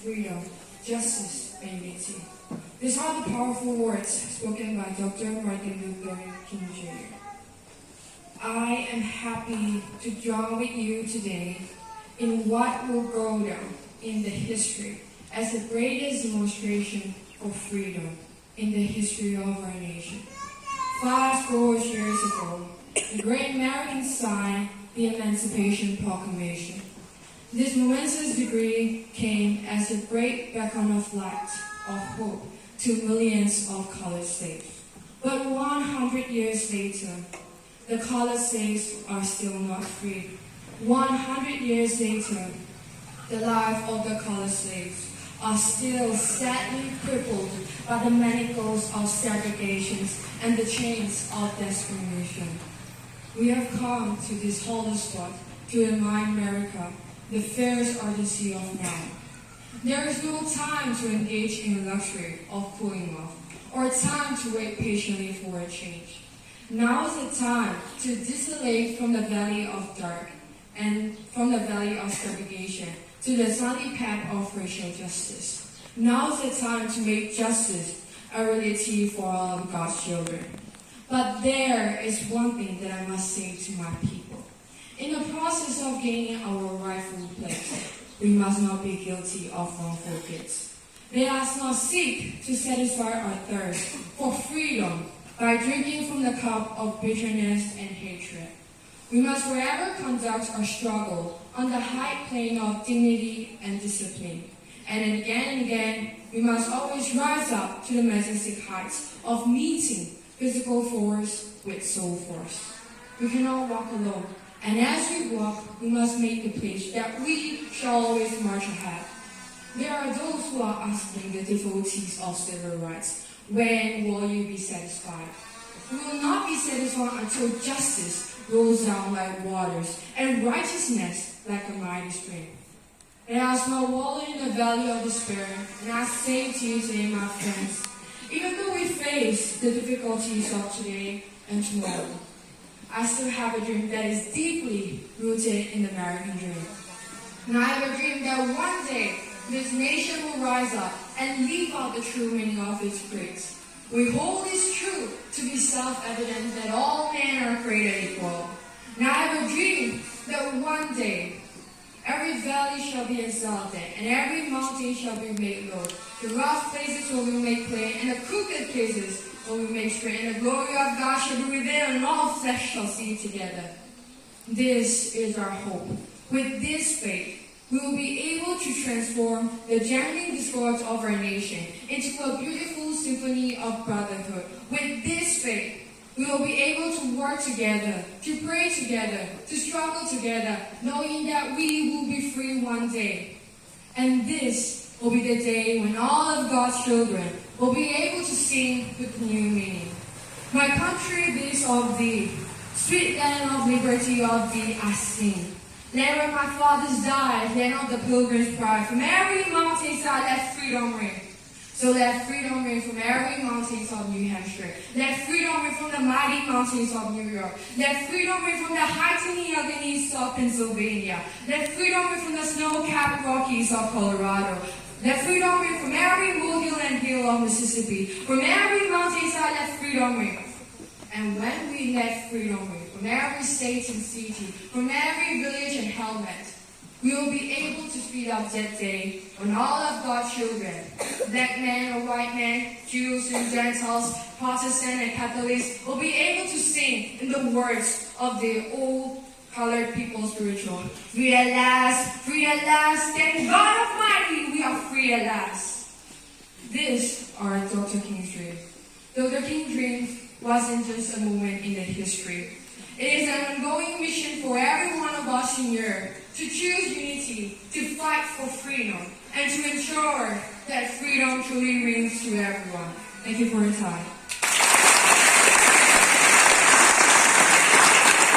freedom, justice, and unity. These are the powerful words spoken by Dr. Martin Luther King Jr. I am happy to join with you today in what will go down in the history as the greatest demonstration of freedom in the history of our nation. 5 years ago, the great Americans signed the Emancipation Proclamation. This momentous decree came as a great beacon of light, of hope, to millions of colored slaves. But 100 years later, the colored slaves are still not free. 100 years later, the life of the colored slaves are still sadly crippled by the manacles of segregation and the chains of discrimination. We have come to this holy spot to remind America the fairest urgency of now. There is no time to engage in luxury of cooling off, or time to wait patiently for a change. Now is the time to distillate from the valley of dark and from the valley of segregation to the sunny path of racial justice. Now is the time to make justice a reality for all of God's children. But there is one thing that I must say to my people. In the process of gaining our rightful place, we must not be guilty of wrongful deeds. Let us not seek to satisfy our thirst for freedom by drinking from the cup of bitterness and hatred. We must forever conduct our struggle on the high plane of dignity and discipline. And again, we must always rise up to the majestic heights of meeting physical force with soul force. We cannot walk alone, and as we walk, we must make the pledge that we shall always march ahead. There are those who are asking the devotees of civil rights, when will you be satisfied? We will not be satisfied until justice rolls down like waters and righteousness like a mighty stream. Let us not wallow in the valley of despair, and I say to you today, my friends, even though we face the difficulties of today and tomorrow, I still have a dream that is deeply rooted in the American dream. And I have a dream that one day this nation will rise up and live out the true meaning of its creeds. We hold this truth to be self-evident that all men are created equal. And I have a dream that one day every valley shall be exalted, and every mountain shall be made low. The rough places will be made plain, and the crooked places will be made straight, and the glory of God shall be revealed, and all flesh shall see it together. This is our hope. With this faith, we will be able to transform the genuine discords of our nation into a beautiful symphony of brotherhood. With this faith, we will be able to work together, to pray together, to struggle together, knowing that we will be free one day. And this will be the day when all of God's children will be able to sing with new meaning. My country, this of thee, sweet land of liberty of thee I sing. There where my fathers died, land of the pilgrim's pride, from every mountainside let freedom ring. So let freedom ring from every mountains of New Hampshire. Let freedom ring from the mighty mountains of New York. Let freedom ring from the heights in the Alleghenies of Pennsylvania. Let freedom ring from the snow-capped Rockies of Colorado. Let freedom ring from every molehill and hill of Mississippi. From every mountainside, let freedom ring. And when we let freedom ring from every state and city, from every village and hamlet, we will be able to speed up that day when all of God's children, black men or white men, Jews and Gentiles, Protestant and Catholics, will be able to sing in the words of the old colored people's spiritual. Free at last, thank God Almighty, we are free at last. This are Dr. King's dreams. Dr. King's dreams wasn't just a moment in the history. It is an ongoing mission for every one of us in Europe to choose unity, to fight for freedom, and to ensure that freedom truly rings to everyone. Thank you for your time.